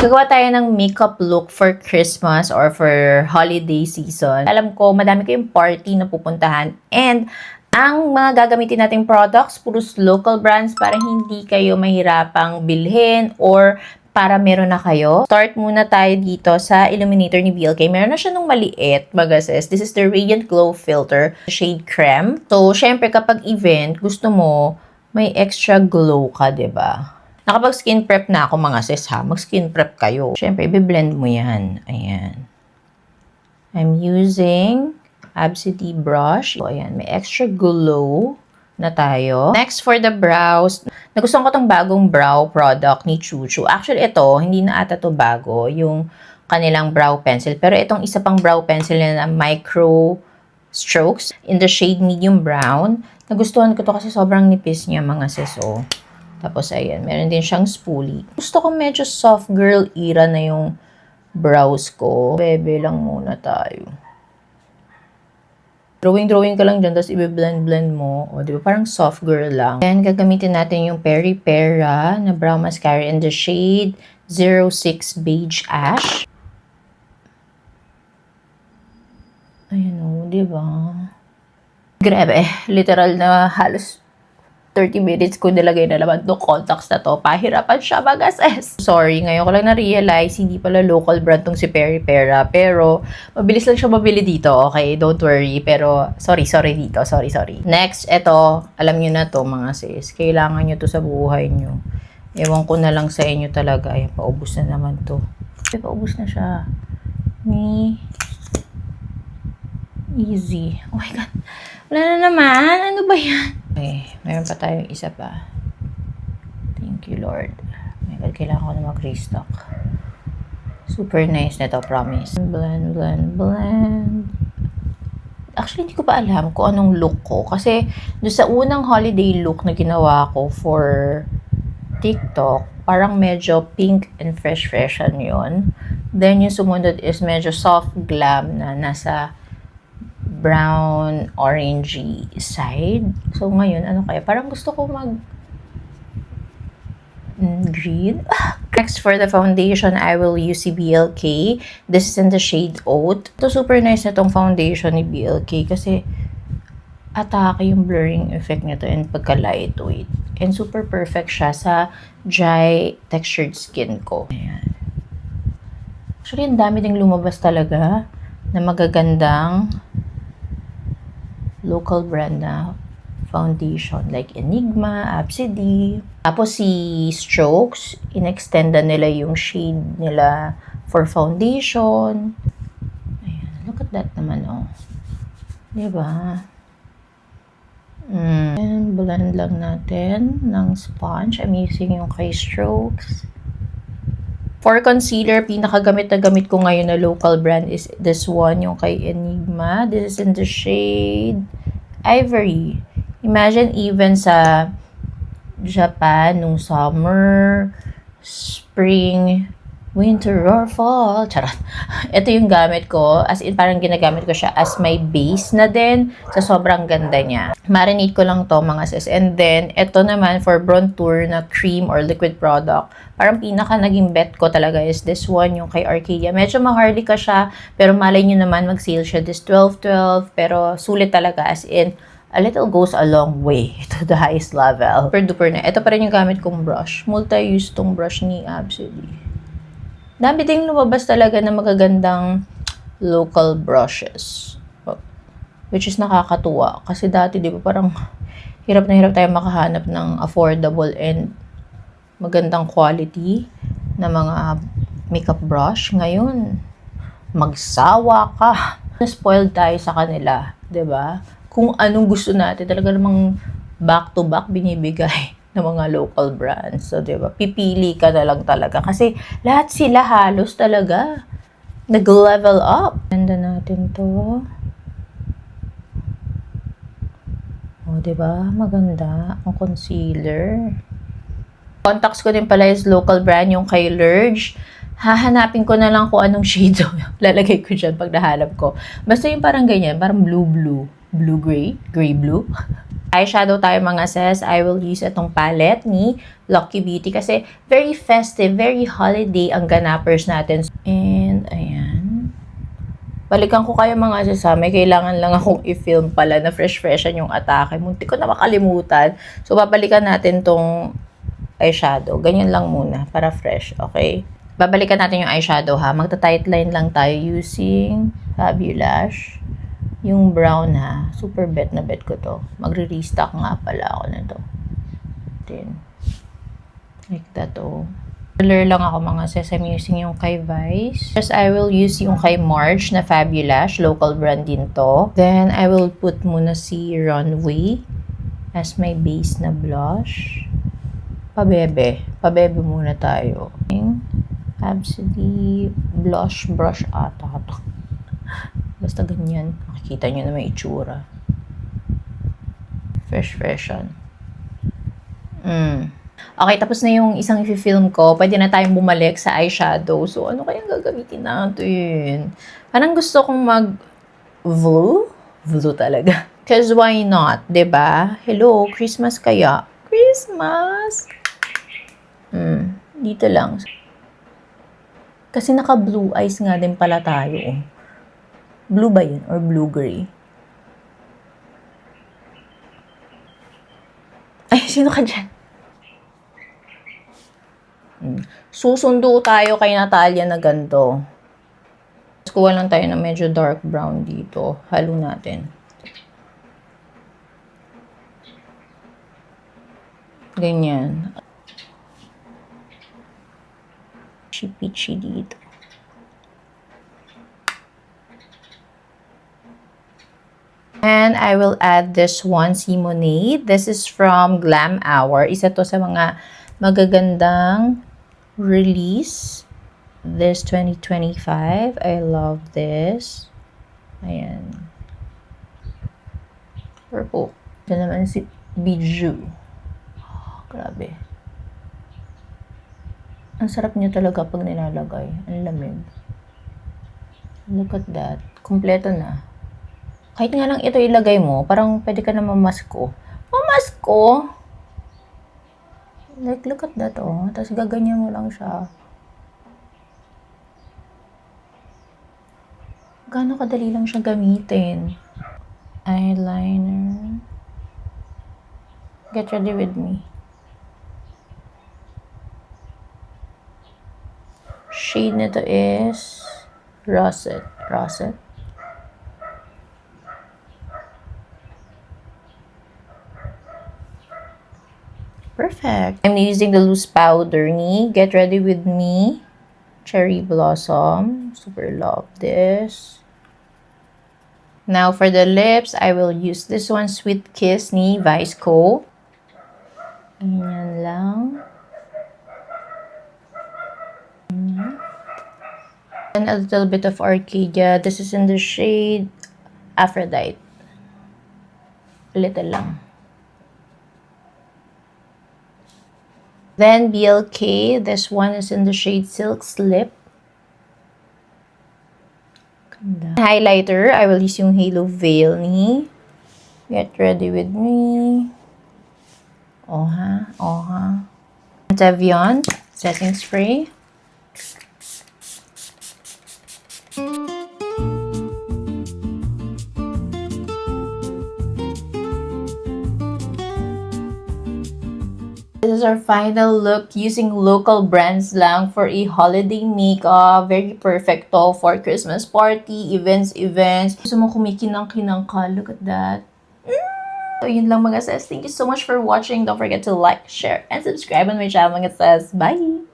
Gagawa tayo ng makeup look for Christmas or for holiday season. Alam ko, madami kayong party na pupuntahan. And ang mga gagamitin nating products, puros local brands para hindi kayo mahirapang bilhin or para meron na kayo. Start muna tayo dito sa illuminator ni BLK. Meron na siya nung maliit, magases. This is the Radiant Glow Filter, shade creme. So, syempre kapag event, gusto mo may extra glow ka, diba? Nakapag skin prep na ako mga sis ha, mag skin prep kayo. Siyempre, i-blend mo yan. Ayan. I'm using Absidy brush. So, ayan, may extra glow na tayo. Next, for the brows. Nagustuhan ko tong bagong brow product ni Chuchu. Actually, ito, hindi na ata to bago, yung kanilang brow pencil. Pero itong isa pang brow pencil na micro strokes in the shade medium brown. Nagustuhan ko to kasi sobrang nipis niya mga sis. Oh. Tapos, ayan, meron din siyang spoolie. Gusto ko medyo soft girl era na yung brows ko. Bebe lang muna tayo. Drawing ka lang dyan, tapos i-blend mo. O, di ba? Parang soft girl lang. Then, gagamitin natin yung Peri Pera na brow mascara in the shade 06 Beige Ash. Ayan o, di ba? Grabe, literal na halos 30 minutes ko nilagay na naman itong contacts na to. Pahirapan siya mag-assess. Sorry, ngayon ko lang na-realize, hindi pala local brand tong si Peri Pera. Pero, mabilis lang siya mabili dito. Okay, don't worry. Pero, sorry dito. Sorry. Next, eto, alam nyo na to mga sis. Kailangan nyo to sa buhay nyo. Ewan ko na lang sa inyo talaga. Ay, paubos na naman to. Ay, paubos na siya. Easy. Oh my God. Wala na naman. Ano ba yan? Okay, meron pa tayong isa pa. Thank you, Lord. Oh my God, kailangan ko na mag-restock. Super nice na to, promise. Blend. Actually, hindi ko pa alam kung anong look ko. Kasi, doon sa unang holiday look na ginawa ko for TikTok, parang medyo pink and fresh-freshan yun. Then, yung sumunod is medyo soft glam na nasa brown, orangey side. So, ngayon, ano kaya? Parang gusto ko green. Next, for the foundation, I will use si BLK. This is in the shade Oat. Ito, super nice na tong foundation ni BLK kasi atake yung blurring effect nito and pagka-lightweight. And super perfect siya sa dry textured skin ko. Ayan. Actually, ang dami ding lumabas talaga na magagandang local brand na foundation like Enigma, Absidy. Tapos si Strokes, in-extenda nila yung shade nila for foundation. Ayan, look at that naman, oh. Diba? And blend lang natin ng sponge. I'm using yung kay Strokes. For concealer, pinakagamit na gamit ko ngayon na local brand is this one, yung kay Enigma. This is in the shade Ivory. Imagine even sa Japan, nung summer, spring, winter, or fall. Charot. Ito yung gamit ko. As in, parang ginagamit ko siya as my base na din. Sa sobrang ganda niya. Marinate ko lang to mga sis. And then, ito naman for bronzer na cream or liquid product. Parang pinaka naging bet ko talaga is this one, yung kay Arcadia. Medyo maharlika siya, pero malay nyo naman mag-sale siya this 12-12. Pero sulit talaga as in, a little goes a long way to the highest level. Super duper na. Ito pa rin yung gamit kong brush. Multi-use tong brush ni Absidy. Dami ding lumabas talaga na magagandang local brushes. Which is nakakatuwa. Kasi dati, di ba, parang hirap na hirap tayo makahanap ng affordable and magandang quality na mga makeup brush. Ngayon, magsawa ka. Na-spoiled tayo sa kanila, di ba? Kung anong gusto natin, talaga namang back-to-back binibigay ng mga local brands. So, di ba? Pipili ka na lang talaga. Kasi lahat sila halos talaga nag-level up. Ganda natin to. O, di ba? Maganda ang concealer. Contacts ko din pala is local brand, yung kay Lurge. Hahanapin ko na lang kung anong shade lalagay ko dyan pag nahanap ko. Basta yung parang ganyan, parang blue-blue. blue-gray, gray-blue. Eyeshadow tayo mga sis. I will use itong palette ni Lucky Beauty kasi very festive, very holiday ang ganapers natin. And, ayan. Balikan ko kayo mga sis ha. May kailangan lang akong i-film pala na fresh-freshan yung atake. Munti ko na makalimutan. So, babalikan natin tong eyeshadow. Ganyan lang muna para fresh, okay? Babalikan natin yung eyeshadow ha. Magta-tight line lang tayo using Fabulash. Yung brown ha, super bet na bet ko to. Magre-restock nga pala ako na to. Then, like that oh. Color lang ako mga sis. I'm using yung kay Vice. First, I will use yung kay March na Fabulash. Local brand din to. Then, I will put muna si Runway as my base na blush. Pabebe. Pabebe muna tayo. Absolutely blush brush ata. Basta ganyan. Makikita nyo na may itsura. Fresh-freshan. Okay, tapos na yung isang i-film ko. Pwede na tayong bumalik sa eyeshadow. So, ano kayang gagamitin natin? Parang gusto kong mag-blue. Blue talaga. Because why not? Diba? Hello, Christmas kaya. Christmas! Dito lang. Kasi naka-blue eyes nga din pala tayo. Blue ba yun? Or blue-gray? Ay, sino ka dyan? Susundo tayo kay Natalia na ganito. Kuha lang tayo ng medyo dark brown dito. Halo natin. Ganyan. Peachy dito. And I will add this one, Simonade. This is from Glam Hour. Isa to sa mga magagandang release this 2025. I love this. Ayan. Purple. Ito naman si Bijou. Oh, grabe. Ang sarap niya talaga pag nilalagay. Ang lamig. Look at that. Kompleto na. Kahit nga lang ito ilagay mo, parang pwede ka na mamasko. Mamasko? Like, look at that, oh. Tapos gaganyan mo lang siya. Gaano kadali lang siya gamitin. Eyeliner. Get ready with me. Shade nito is Russet. Russet. Perfect. I'm using the loose powder ni Get Ready With Me. Cherry Blossom. Super love this. Now for the lips, I will use this one, Sweet Kiss ni Vice Co. Ganyan lang. And a little bit of Arcadia. This is in the shade Aphrodite. A little lang. Then BLK, this one is in the shade Silk Slip. Ganda. Highlighter, I will use yung Halo Veil ni Get Ready With Me. Oha, oha. Tevion setting spray. This is our final look using local brands lang for a holiday makeup. Very perfect to for Christmas party, events. Gusto mo kumikinang-kinang ka. Look at that. So, yun lang mga sis. Thank you so much for watching. Don't forget to like, share, and subscribe on my channel mga sis. Bye!